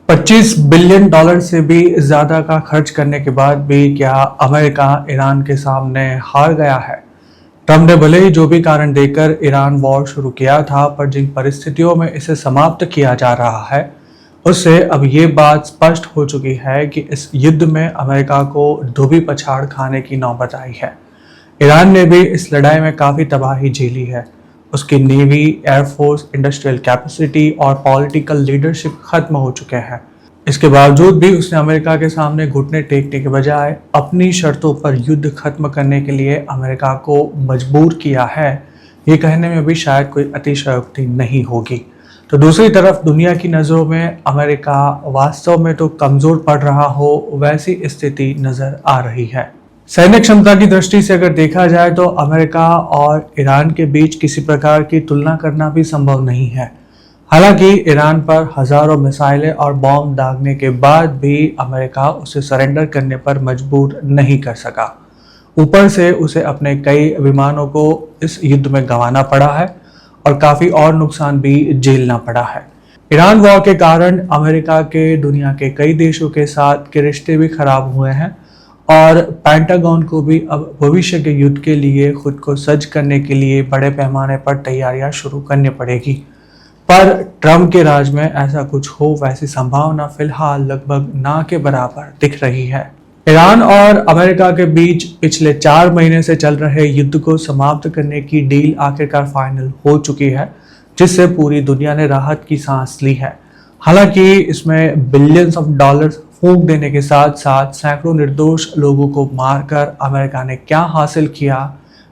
$25 billion से भी ज़्यादा का खर्च करने के बाद भी क्या अमेरिका ईरान के सामने हार गया है? ट्रम्प ने भले ही जो भी कारण देकर ईरान वॉर शुरू किया था, पर जिन परिस्थितियों में इसे समाप्त किया जा रहा है, उससे अब ये बात स्पष्ट हो चुकी है कि इस युद्ध में अमेरिका को धोबी पछाड़ खाने की नौबत आई है। ईरान ने भी इस लड़ाई में काफ़ी तबाही झेली है। उसकी नेवी, एयरफोर्स, इंडस्ट्रियल कैपेसिटी और पॉलिटिकल लीडरशिप खत्म हो चुके हैं। इसके बावजूद भी उसने अमेरिका के सामने घुटने टेकने के बजाय अपनी शर्तों पर युद्ध खत्म करने के लिए अमेरिका को मजबूर किया है। ये कहने में भी शायद कोई अतिशयोक्ति नहीं होगी। तो दूसरी तरफ दुनिया की नज़रों में अमेरिका वास्तव में तो कमज़ोर पड़ रहा हो, वैसी स्थिति नज़र आ रही है। सैन्य क्षमता की दृष्टि से अगर देखा जाए तो अमेरिका और ईरान के बीच किसी प्रकार की तुलना करना भी संभव नहीं है। हालांकि ईरान पर हजारों मिसाइलें और बॉम्ब दागने के बाद भी अमेरिका उसे सरेंडर करने पर मजबूर नहीं कर सका। ऊपर से उसे अपने कई विमानों को इस युद्ध में गंवाना पड़ा है और काफ़ी और नुकसान भी झेलना पड़ा है। ईरान वॉर के कारण अमेरिका के दुनिया के कई देशों के साथ के रिश्ते भी खराब हुए हैं और पेंटागन को भी अब भविष्य के युद्ध के लिए खुद को सज्ज करने के लिए बड़े पैमाने पर तैयारियां शुरू करनी पड़ेगी। पर ट्रम्प के राज में ऐसा कुछ हो, वैसी संभावना फिलहाल लगभग ना के बराबर दिख रही है। ईरान और अमेरिका के बीच पिछले 4 महीने से चल रहे युद्ध को समाप्त करने की डील आखिरकार फाइनल हो चुकी है, जिससे पूरी दुनिया ने राहत की सांस ली है। हालांकि इसमें बिलियंस ऑफ डॉलर्स फूंक देने के साथ साथ सैकड़ों निर्दोष लोगों को मारकर अमेरिका ने क्या हासिल किया,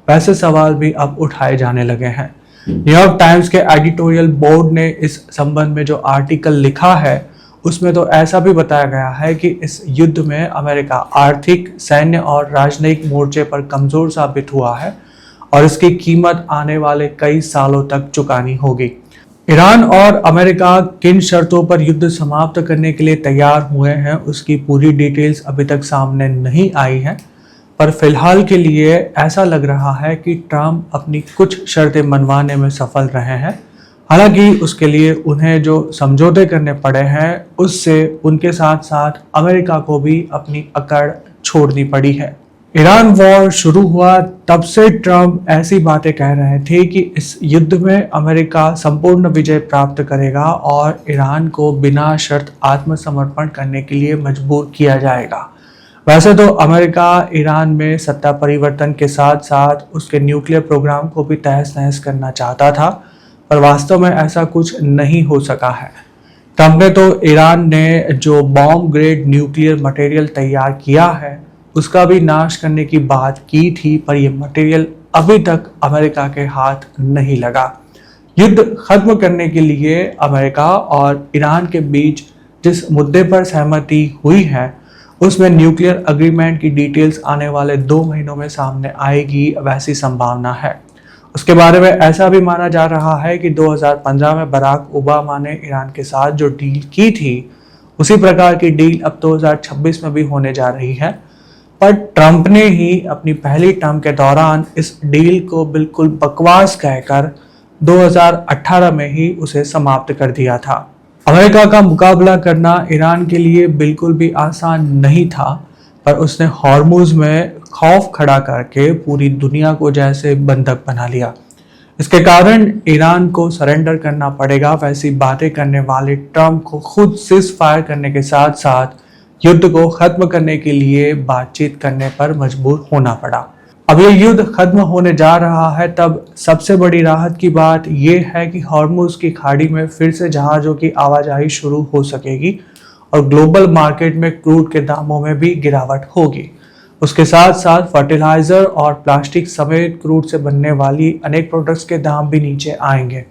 वैसे सवाल भी अब उठाए जाने लगे हैं। न्यूयॉर्क टाइम्स के एडिटोरियल बोर्ड ने इस संबंध में जो आर्टिकल लिखा है, उसमें तो ऐसा भी बताया गया है कि इस युद्ध में अमेरिका आर्थिक, सैन्य और राजनयिक मोर्चे पर कमजोर साबित हुआ है और इसकी कीमत आने वाले कई सालों तक चुकानी होगी। ईरान और अमेरिका किन शर्तों पर युद्ध समाप्त करने के लिए तैयार हुए हैं, उसकी पूरी डिटेल्स अभी तक सामने नहीं आई है, पर फिलहाल के लिए ऐसा लग रहा है कि ट्रम्प अपनी कुछ शर्तें मनवाने में सफल रहे हैं। हालांकि उसके लिए उन्हें जो समझौते करने पड़े हैं, उससे उनके साथ साथ अमेरिका को भी अपनी अकड़ छोड़नी पड़ी है। ईरान वॉर शुरू हुआ तब से ट्रम्प ऐसी बातें कह रहे थे कि इस युद्ध में अमेरिका संपूर्ण विजय प्राप्त करेगा और ईरान को बिना शर्त आत्मसमर्पण करने के लिए मजबूर किया जाएगा। वैसे तो अमेरिका ईरान में सत्ता परिवर्तन के साथ साथ उसके न्यूक्लियर प्रोग्राम को भी तहस नहस करना चाहता था, पर वास्तव में ऐसा कुछ नहीं हो सका है। ट्रम्प ने तो ईरान ने जो बॉम्ब ग्रेड न्यूक्लियर मटेरियल तैयार किया है, उसका भी नाश करने की बात की थी, पर यह मटेरियल अभी तक अमेरिका के हाथ नहीं लगा। युद्ध खत्म करने के लिए अमेरिका और ईरान के बीच जिस मुद्दे पर सहमति हुई है, उसमें न्यूक्लियर एग्रीमेंट की डिटेल्स आने वाले 2 महीनों में सामने आएगी, वैसी संभावना है। उसके बारे में ऐसा भी माना जा रहा है कि 2015 में बराक ओबामा ने ईरान के साथ जो डील की थी, उसी प्रकार की डील अब 2026 में भी होने जा रही है। पर ट्रम्प ने ही अपनी पहली टर्म के दौरान इस डील को बिल्कुल बकवास कहकर 2018 में ही उसे समाप्त कर दिया था। अमेरिका का मुकाबला करना ईरान के लिए बिल्कुल भी आसान नहीं था, पर उसने हॉर्मुज में खौफ खड़ा करके पूरी दुनिया को जैसे बंधक बना लिया। इसके कारण ईरान को सरेंडर करना पड़ेगा, वैसी बातें करने वाले ट्रम्प को खुद सीज फायर करने के साथ साथ युद्ध को खत्म करने के लिए बातचीत करने पर मजबूर होना पड़ा। अब ये युद्ध खत्म होने जा रहा है, तब सबसे बड़ी राहत की बात यह है कि हॉर्मुज की खाड़ी में फिर से जहाज़ों की आवाजाही शुरू हो सकेगी और ग्लोबल मार्केट में क्रूड के दामों में भी गिरावट होगी। उसके साथ साथ फर्टिलाइजर और प्लास्टिक समेत क्रूड से बनने वाली अनेक प्रोडक्ट्स के दाम भी नीचे आएंगे।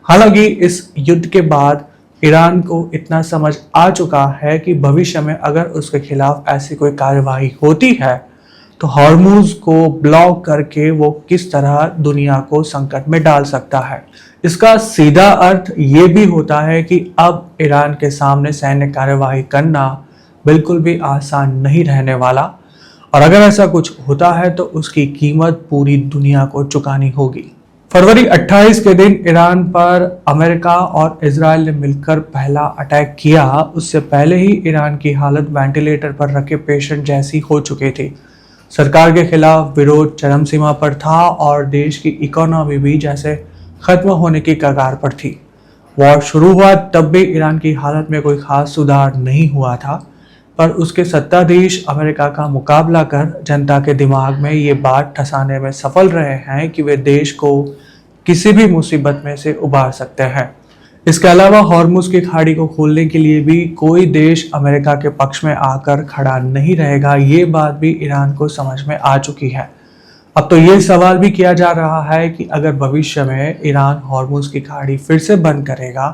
हालांकि इस युद्ध के बाद ईरान को इतना समझ आ चुका है कि भविष्य में अगर उसके खिलाफ ऐसी कोई कार्रवाई होती है, तो हॉर्मुज को ब्लॉक करके वो किस तरह दुनिया को संकट में डाल सकता है। इसका सीधा अर्थ ये भी होता है कि अब ईरान के सामने सैन्य कार्रवाई करना बिल्कुल भी आसान नहीं रहने वाला, और अगर ऐसा कुछ होता है तो उसकी कीमत पूरी दुनिया को चुकानी होगी। फरवरी 28 के दिन ईरान पर अमेरिका और इजराइल ने मिलकर पहला अटैक किया। उससे पहले ही ईरान की हालत वेंटिलेटर पर रखे पेशेंट जैसी हो चुकी थी। सरकार के खिलाफ विरोध चरम सीमा पर था और देश की इकोनॉमी भी जैसे खत्म होने की कगार पर थी। वॉर शुरू हुआ तब भी ईरान की हालत में कोई खास सुधार नहीं हुआ था, पर उसके सत्ताधीश अमेरिका का मुकाबला कर जनता के दिमाग में ये बात ठसाने में सफल रहे हैं कि वे देश को किसी भी मुसीबत में से उबार सकते हैं। इसके अलावा हॉर्मुज की खाड़ी को खोलने के लिए भी कोई देश अमेरिका के पक्ष में आकर खड़ा नहीं रहेगा, ये बात भी ईरान को समझ में आ चुकी है। अब तो ये सवाल भी किया जा रहा है कि अगर भविष्य में ईरान हॉर्मुज की खाड़ी फिर से बंद करेगा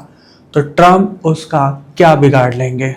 तो ट्रंप उसका क्या बिगाड़ लेंगे।